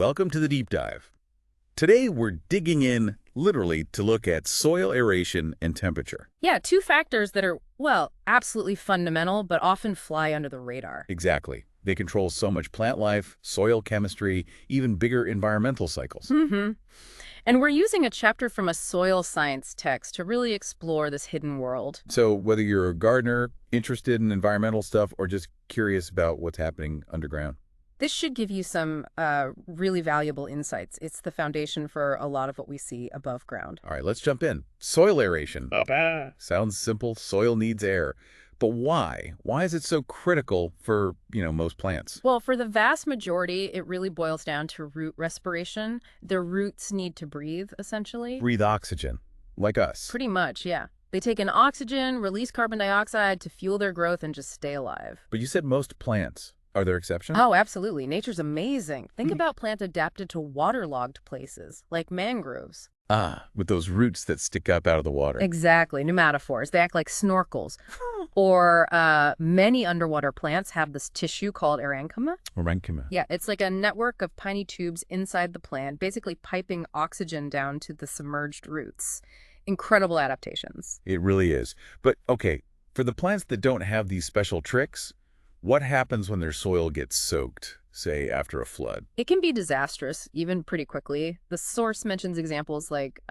welcome to the deep dive. Today we're digging in, literally, to look at soil aeration and temperature. Yeah, two factors that are, well, absolutely fundamental, but often fly under the radar. Exactly. They control so much plant life, soil chemistry, even bigger environmental cycles. Mm-hmm. And we're using a chapter from a soil science text to really explore this hidden world. So whether you're a gardener, interested in environmental stuff, or just curious about what's happening underground. This should give you some really valuable insights. It's the foundation for a lot of what we see above ground. All right, let's jump in. Soil aeration. Papa. Sounds simple. Soil needs air. But why? Why is it so critical for, most plants? Well, for the vast majority, it really boils down to root respiration. Their roots need to breathe, essentially. Breathe oxygen, like us. Pretty much, yeah. They take in oxygen, release carbon dioxide to fuel their growth and just stay alive. But you said most plants. Are there exceptions? Oh, absolutely. Nature's amazing. Think about plants adapted to waterlogged places, like mangroves. Ah, with those roots that stick up out of the water. Exactly, pneumatophores. They act like snorkels. Or many underwater plants have this tissue called parenchyma. Parenchyma. Yeah, it's like a network of tiny tubes inside the plant, basically piping oxygen down to the submerged roots. Incredible adaptations. It really is. But, okay, for the plants that don't have these special tricks, what happens when their soil gets soaked, say, after a flood? It can be disastrous, even pretty quickly. The source mentions examples like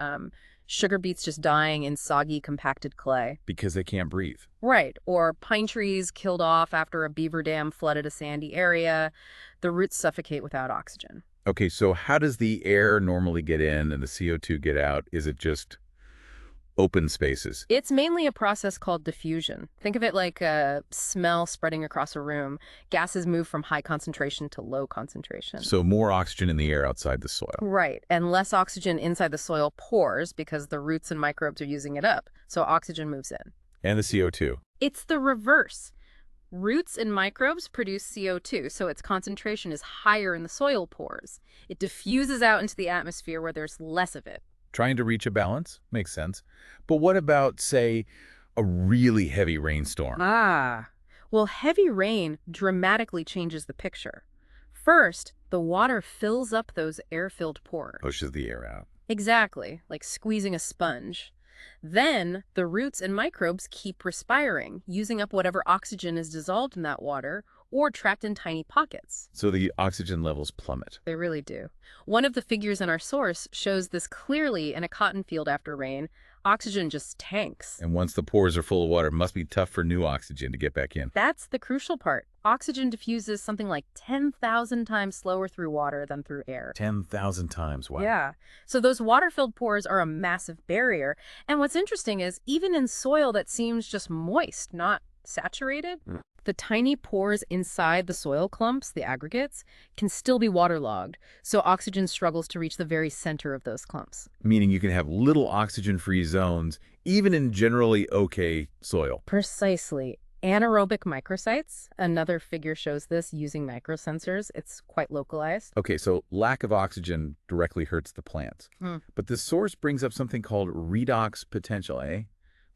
sugar beets just dying in soggy, compacted clay. Because they can't breathe. Right, or pine trees killed off after a beaver dam flooded a sandy area. The roots suffocate without oxygen. Okay, so how does the air normally get in and the CO2 get out? Is it just open spaces? It's mainly a process called diffusion. Think of it like a smell spreading across a room. Gases move from high concentration to low concentration. So more oxygen in the air outside the soil. Right, and less oxygen inside the soil pores because the roots and microbes are using it up. So oxygen moves in. And the CO2. It's the reverse. Roots and microbes produce CO2, so its concentration is higher in the soil pores. It diffuses out into the atmosphere where there's less of it. Trying to reach a balance? Makes sense. But what about, say, a really heavy rainstorm? Well, heavy rain dramatically changes the picture. First, the water fills up those air-filled pores. Pushes the air out. Exactly, like squeezing a sponge. Then, the roots and microbes keep respiring, using up whatever oxygen is dissolved in that water or trapped in tiny pockets. So the oxygen levels plummet. They really do. One of the figures in our source shows this clearly in a cotton field after rain. Oxygen just tanks. And once the pores are full of water, it must be tough for new oxygen to get back in. That's the crucial part. Oxygen diffuses something like 10,000 times slower through water than through air. 10,000 times, wow. Yeah. So those water-filled pores are a massive barrier. And what's interesting is even in soil that seems just moist, not saturated, the tiny pores inside the soil clumps, the aggregates, can still be waterlogged. So oxygen struggles to reach the very center of those clumps. Meaning you can have little oxygen-free zones, even in generally okay soil. Precisely. Anaerobic microsites, another figure shows this using microsensors. It's quite localized. Okay, so lack of oxygen directly hurts the plants. But the source brings up something called redox potential, eh?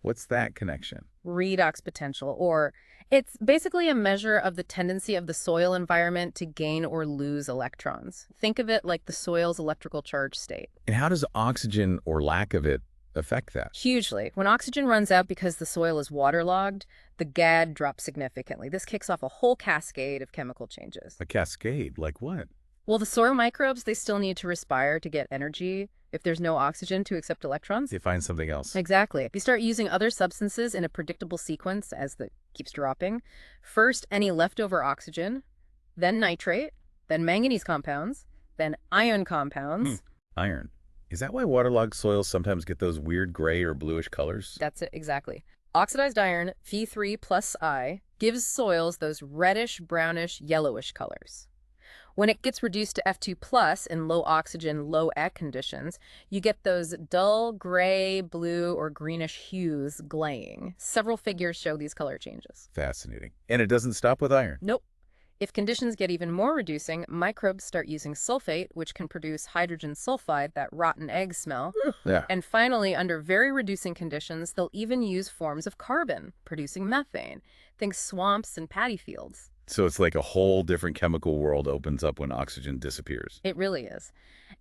What's that connection? Redox potential, or it's basically a measure of the tendency of the soil environment to gain or lose electrons. Think of it like the soil's electrical charge state. And how does oxygen, or lack of it, affect that? Hugely. When oxygen runs out because the soil is waterlogged, the GAD drops significantly. This kicks off a whole cascade of chemical changes. A cascade? Like what? Well, the soil microbes, they still need to respire to get energy. If there's no oxygen to accept electrons, They find something else. Exactly. You start using other substances in a predictable sequence as the keeps dropping. First, any leftover oxygen, then nitrate, then manganese compounds, then iron compounds. Iron. Is that why waterlogged soils sometimes get those weird gray or bluish colors? That's it, exactly. Oxidized iron, Fe3 plus I, gives soils those reddish, brownish, yellowish colors. When it gets reduced to F2 plus in low oxygen, low EC conditions, you get those dull gray, blue, or greenish hues glaying. Several figures show these color changes. Fascinating. And it doesn't stop with iron. Nope. If conditions get even more reducing, microbes start using sulfate, which can produce hydrogen sulfide, that rotten egg smell. Yeah. And finally, under very reducing conditions, they'll even use forms of carbon, producing methane. Think swamps and paddy fields. So it's like a whole different chemical world opens up when oxygen disappears. It really is.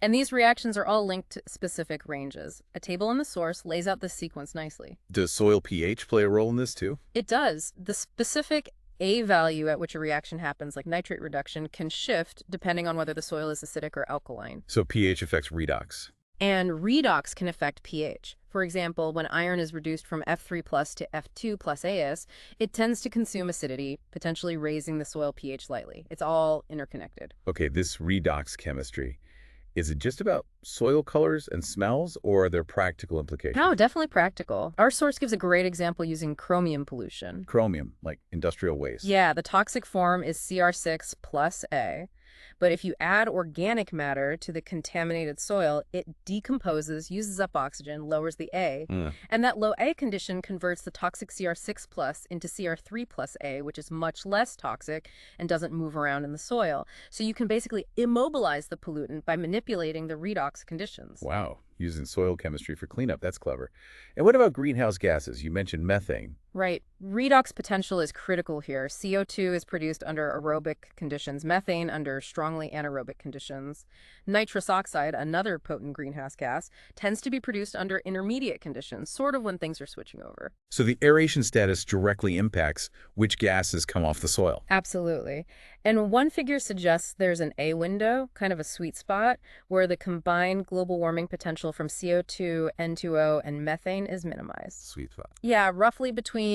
And these reactions are all linked to specific ranges. A table in the source lays out this sequence nicely. Does soil pH play a role in this too? It does. The specific A value at which a reaction happens, like nitrate reduction, can shift depending on whether the soil is acidic or alkaline. So pH affects redox. And redox can affect pH. For example, when iron is reduced from F3 plus to F2 plus AS, it tends to consume acidity, potentially raising the soil pH slightly. It's all interconnected. Okay, this redox chemistry, is it just about soil colors and smells, or are there practical implications? No, definitely practical. Our source gives a great example using chromium pollution. Chromium, like industrial waste. Yeah, the toxic form is Cr6 plus A. But if you add organic matter to the contaminated soil, it decomposes, uses up oxygen, lowers the A, and that low A condition converts the toxic Cr6 plus into Cr3 plus A, which is much less toxic and doesn't move around in the soil. So you can basically immobilize the pollutant by manipulating the redox conditions. Wow, using soil chemistry for cleanup, that's clever. And what about greenhouse gases? You mentioned methane. Right. Redox potential is critical here. CO2 is produced under aerobic conditions, methane under strongly anaerobic conditions. Nitrous oxide, another potent greenhouse gas, tends to be produced under intermediate conditions, sort of when things are switching over. So the aeration status directly impacts which gases come off the soil. Absolutely. And one figure suggests there's an A window, kind of a sweet spot, where the combined global warming potential from CO2, N2O, and methane is minimized. Sweet spot. Yeah, roughly between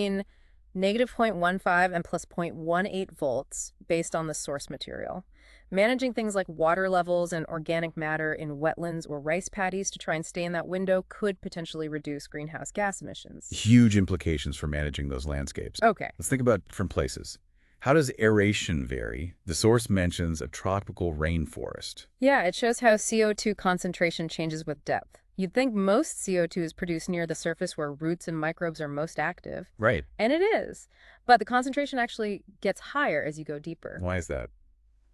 negative 0.15 and plus 0.18 volts based on the source material. Managing things like water levels and organic matter in wetlands or rice paddies to try and stay in that window could potentially reduce greenhouse gas emissions. Huge implications for managing those landscapes. Okay. Let's think about different places. How does aeration vary? The source mentions a tropical rainforest. Yeah, it shows how CO2 concentration changes with depth. You'd think most CO2 is produced near the surface where roots and microbes are most active. Right. And it is. But the concentration actually gets higher as you go deeper. Why is that?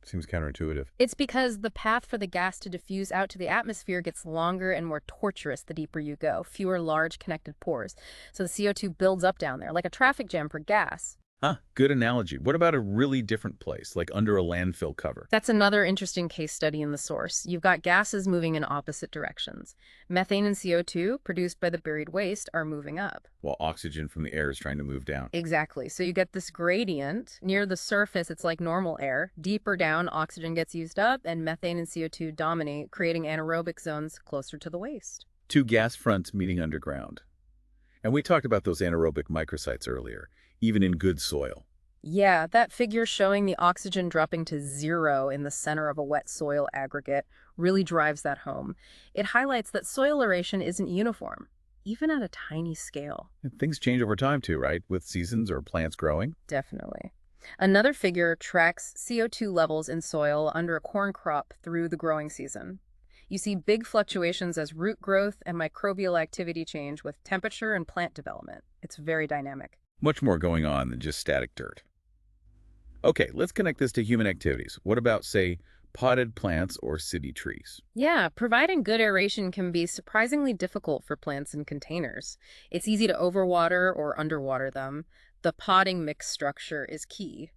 Seems counterintuitive. It's because the path for the gas to diffuse out to the atmosphere gets longer and more tortuous the deeper you go, fewer large connected pores. So the CO2 builds up down there, like a traffic jam for gas. Huh, good analogy. What about a really different place, like under a landfill cover? That's another interesting case study in the source. You've got gases moving in opposite directions. Methane and CO2, produced by the buried waste, are moving up. While oxygen from the air is trying to move down. Exactly. So you get this gradient. Near the surface, it's like normal air. Deeper down, oxygen gets used up, and methane and CO2 dominate, creating anaerobic zones closer to the waste. Two gas fronts meeting underground. And we talked about those anaerobic microsites earlier, even in good soil. Yeah, that figure showing the oxygen dropping to 0 in the center of a wet soil aggregate really drives that home. It highlights that soil aeration isn't uniform, even at a tiny scale. And things change over time too, right? With seasons or plants growing. Definitely. Another figure tracks CO2 levels in soil under a corn crop through the growing season. You see big fluctuations as root growth and microbial activity change with temperature and plant development. It's very dynamic. Much more going on than just static dirt. Okay, let's connect this to human activities. What about, say, potted plants or city trees? Yeah, providing good aeration can be surprisingly difficult for plants in containers. It's easy to overwater or underwater them. The potting mix structure is key.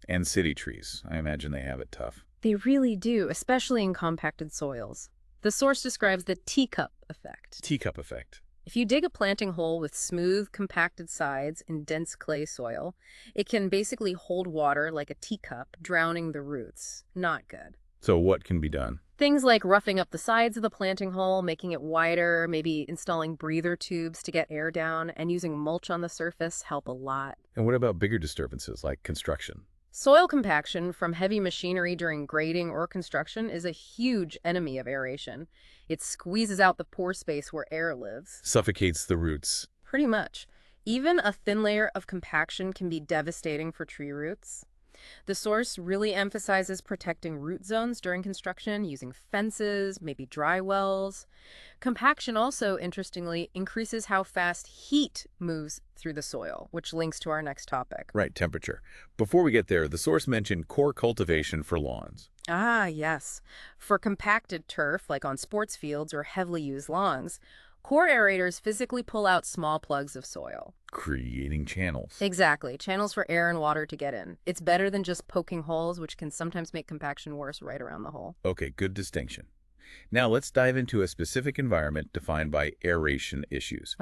And city trees. I imagine they have it tough. They really do, especially in compacted soils. The source describes the teacup effect. Teacup effect. If you dig a planting hole with smooth, compacted sides in dense clay soil, it can basically hold water like a teacup, drowning the roots. Not good. So what can be done? Things like roughing up the sides of the planting hole, making it wider, maybe installing breather tubes to get air down, and using mulch on the surface help a lot. And what about bigger disturbances like construction? Soil compaction from heavy machinery during grading or construction is a huge enemy of aeration. It squeezes out the pore space where air lives. Suffocates the roots. Pretty much. Even a thin layer of compaction can be devastating for tree roots. The source really emphasizes protecting root zones during construction using fences, maybe dry wells. Compaction also, interestingly, increases how fast heat moves through the soil, which links to our next topic. Right, temperature. Before we get there, the source mentioned core cultivation for lawns. Ah, yes. For compacted turf, like on sports fields or heavily used lawns, Core aerators physically pull out small plugs of soil. Creating channels. Exactly, channels for air and water to get in. It's better than just poking holes, which can sometimes make compaction worse right around the hole. Okay, good distinction. Now let's dive into a specific environment defined by aeration issues.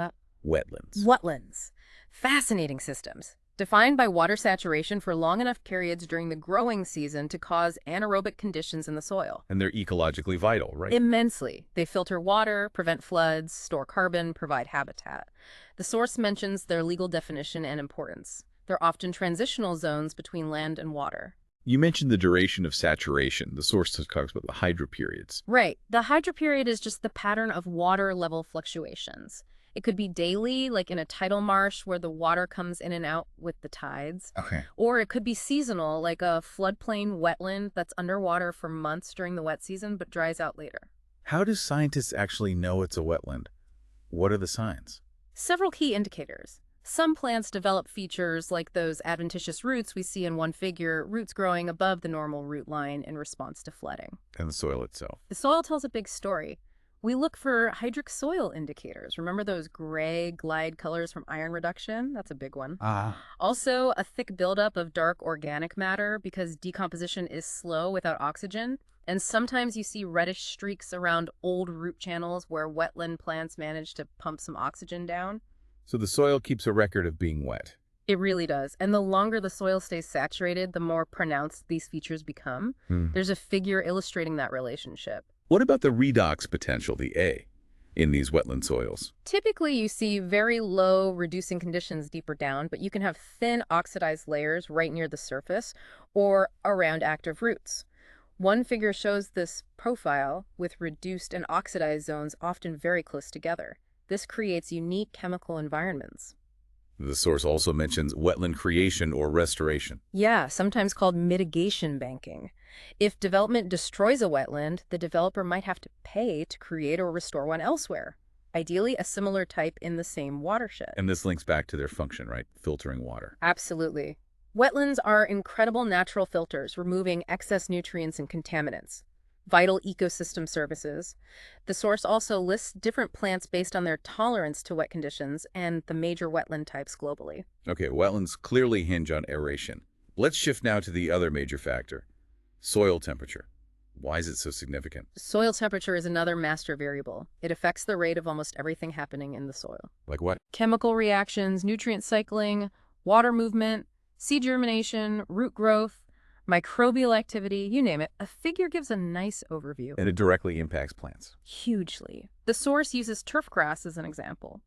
Wetlands. Wetlands. Fascinating systems. Defined by water saturation for long enough periods during the growing season to cause anaerobic conditions in the soil. And they're ecologically vital, right? Immensely. They filter water, prevent floods, store carbon, provide habitat. The source mentions their legal definition and importance. They're often transitional zones between land and water. You mentioned the duration of saturation. The source talks about the hydroperiods. Right. The hydroperiod is just the pattern of water level fluctuations. It could be daily, like in a tidal marsh where the water comes in and out with the tides. Okay. Or it could be seasonal, like a floodplain wetland that's underwater for months during the wet season but dries out later. How do scientists actually know it's a wetland? What are the signs? Several key indicators. Some plants develop features like those adventitious roots we see in one figure, roots growing above the normal root line in response to flooding. And the soil itself. The soil tells a big story. We look for hydric soil indicators. Remember those gray glide colors from iron reduction? That's a big one. Also, a thick buildup of dark organic matter because decomposition is slow without oxygen. And sometimes you see reddish streaks around old root channels where wetland plants manage to pump some oxygen down. So the soil keeps a record of being wet. It really does. And the longer the soil stays saturated, the more pronounced these features become. There's a figure illustrating that relationship. What about the redox potential, the A, in these wetland soils? Typically, you see very low reducing conditions deeper down, but you can have thin oxidized layers right near the surface or around active roots. One figure shows this profile with reduced and oxidized zones often very close together. This creates unique chemical environments. The source also mentions wetland creation or restoration. Yeah, sometimes called mitigation banking. If development destroys a wetland, the developer might have to pay to create or restore one elsewhere, ideally a similar type in the same watershed. And this links back to their function, right? Filtering water. Absolutely. Wetlands are incredible natural filters, removing excess nutrients and contaminants. Vital ecosystem services. The source also lists different plants based on their tolerance to wet conditions and the major wetland types globally. Okay, wetlands clearly hinge on aeration. Let's shift now to the other major factor, soil temperature. Why is it so significant? Soil temperature is another master variable. It affects the rate of almost everything happening in the soil. Like what? Chemical reactions, nutrient cycling, water movement, seed germination, root growth, microbial activity, you name it. A figure gives a nice overview. And it directly impacts plants. Hugely. The source uses turf grass as an example.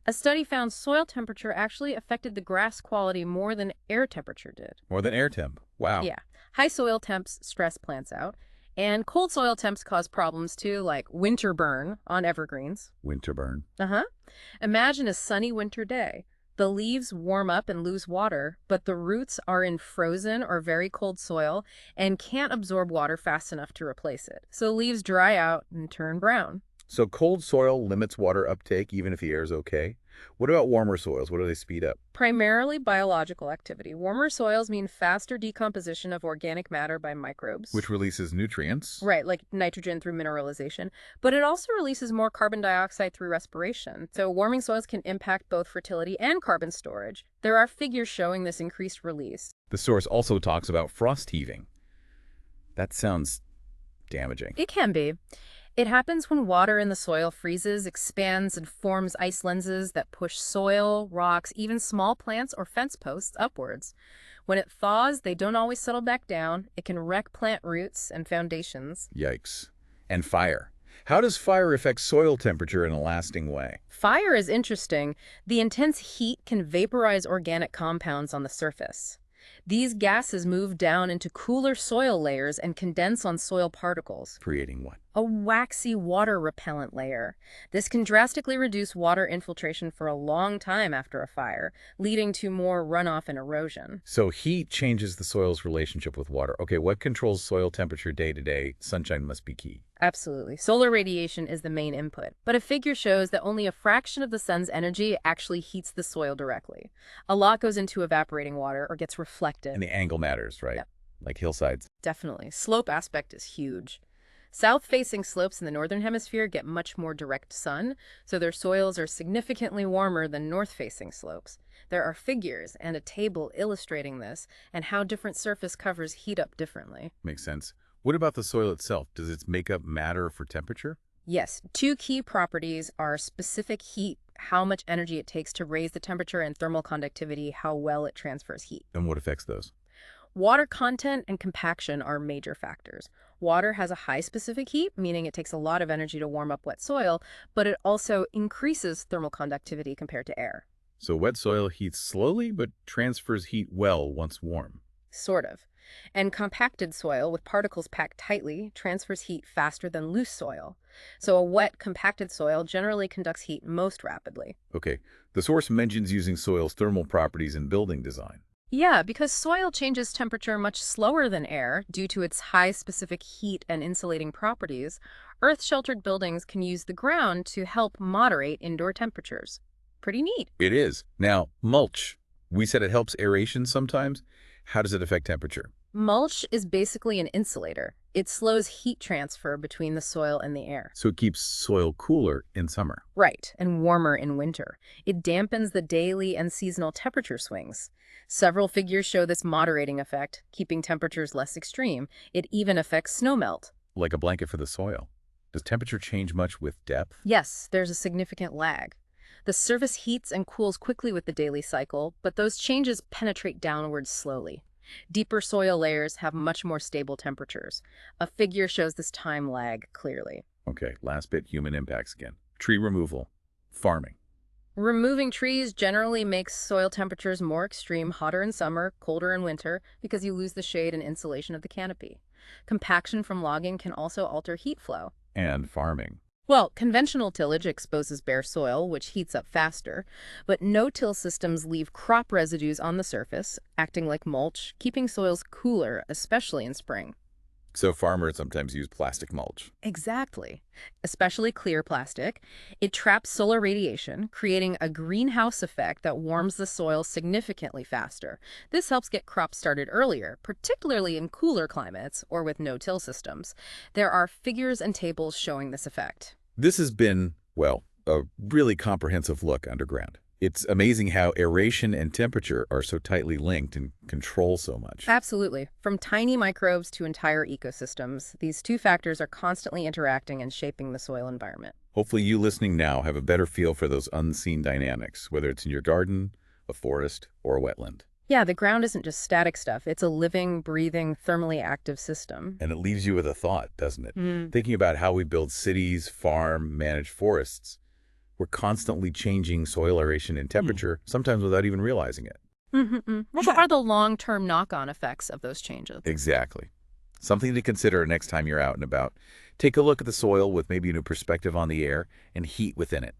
A study found soil temperature actually affected the grass quality more than air temperature did. More than air temp. Wow. Yeah. High soil temps stress plants out, and cold soil temps cause problems too, like winter burn on evergreens. Winter burn. Imagine a sunny winter day. The leaves warm up and lose water, but the roots are in frozen or very cold soil and can't absorb water fast enough to replace it. So leaves dry out and turn brown. So cold soil limits water uptake even if the air is okay. What about warmer soils? What do they speed up? Primarily biological activity. Warmer soils mean faster decomposition of organic matter by microbes. Which releases nutrients. Right, like nitrogen through mineralization. But it also releases more carbon dioxide through respiration. So warming soils can impact both fertility and carbon storage. There are figures showing this increased release. The source also talks about frost heaving. That sounds damaging. It can be. It happens when water in the soil freezes, expands, and forms ice lenses that push soil, rocks, even small plants or fence posts upwards. When it thaws, they don't always settle back down. It can wreck plant roots and foundations. Yikes. And fire. How does fire affect soil temperature in a lasting way? Fire is interesting. The intense heat can vaporize organic compounds on the surface. These gases move down into cooler soil layers and condense on soil particles. Creating what? A waxy water repellent layer. This can drastically reduce water infiltration for a long time after a fire, leading to more runoff and erosion. So heat changes the soil's relationship with water. Okay, what controls soil temperature day to day? Sunshine must be key. Absolutely. Solar radiation is the main input, but a figure shows that only a fraction of the sun's energy actually heats the soil directly. A lot goes into evaporating water or gets reflected. And the angle matters, right? Yep. Like hillsides. Definitely. Slope aspect is huge. South-facing slopes in the northern hemisphere get much more direct sun, so their soils are significantly warmer than north-facing slopes. There are figures and a table illustrating this and how different surface covers heat up differently. Makes sense. What about the soil itself? Does its makeup matter for temperature? Yes, two key properties are specific heat, how much energy it takes to raise the temperature, and thermal conductivity, how well it transfers heat. And what affects those? Water content and compaction are major factors. Water has a high specific heat, meaning it takes a lot of energy to warm up wet soil, but it also increases thermal conductivity compared to air. So wet soil heats slowly but transfers heat well once warm. Sort of. And compacted soil with particles packed tightly transfers heat faster than loose soil. So a wet, compacted soil generally conducts heat most rapidly. Okay, the source mentions using soil's thermal properties in building design. Yeah, because soil changes temperature much slower than air due to its high specific heat and insulating properties, earth-sheltered buildings can use the ground to help moderate indoor temperatures. Pretty neat. It is. Now, mulch. We said it helps aeration sometimes. How does it affect temperature? Mulch is basically an insulator. It slows heat transfer between the soil and the air. So it keeps soil cooler in summer. Right, and warmer in winter. It dampens the daily and seasonal temperature swings. Several figures show this moderating effect, keeping temperatures less extreme. It even affects snowmelt. Like a blanket for the soil. Does temperature change much with depth? Yes, there's a significant lag. The surface heats and cools quickly with the daily cycle, but those changes penetrate downwards slowly. Deeper soil layers have much more stable temperatures. A figure shows this time lag clearly. Okay, last bit, human impacts again. Tree removal. Farming. Removing trees generally makes soil temperatures more extreme, hotter in summer, colder in winter, because you lose the shade and insulation of the canopy. Compaction from logging can also alter heat flow. And farming. Well, conventional tillage exposes bare soil, which heats up faster, but no-till systems leave crop residues on the surface, acting like mulch, keeping soils cooler, especially in spring. So farmers sometimes use plastic mulch. Exactly. Especially clear plastic. It traps solar radiation, creating a greenhouse effect that warms the soil significantly faster. This helps get crops started earlier, particularly in cooler climates or with no-till systems. There are figures and tables showing this effect. This has been, well, a really comprehensive look underground. It's amazing how aeration and temperature are so tightly linked and control so much. Absolutely. From tiny microbes to entire ecosystems, these two factors are constantly interacting and shaping the soil environment. Hopefully you listening now have a better feel for those unseen dynamics, whether it's in your garden, a forest, or a wetland. Yeah, the ground isn't just static stuff. It's a living, breathing, thermally active system. And it leaves you with a thought, doesn't it? Thinking about how we build cities, farm, manage forests. We're constantly changing soil aeration and temperature, sometimes without even realizing it. What are the long-term knock-on effects of those changes? Exactly. Something to consider next time you're out and about. Take a look at the soil with maybe a new perspective on the air and heat within it.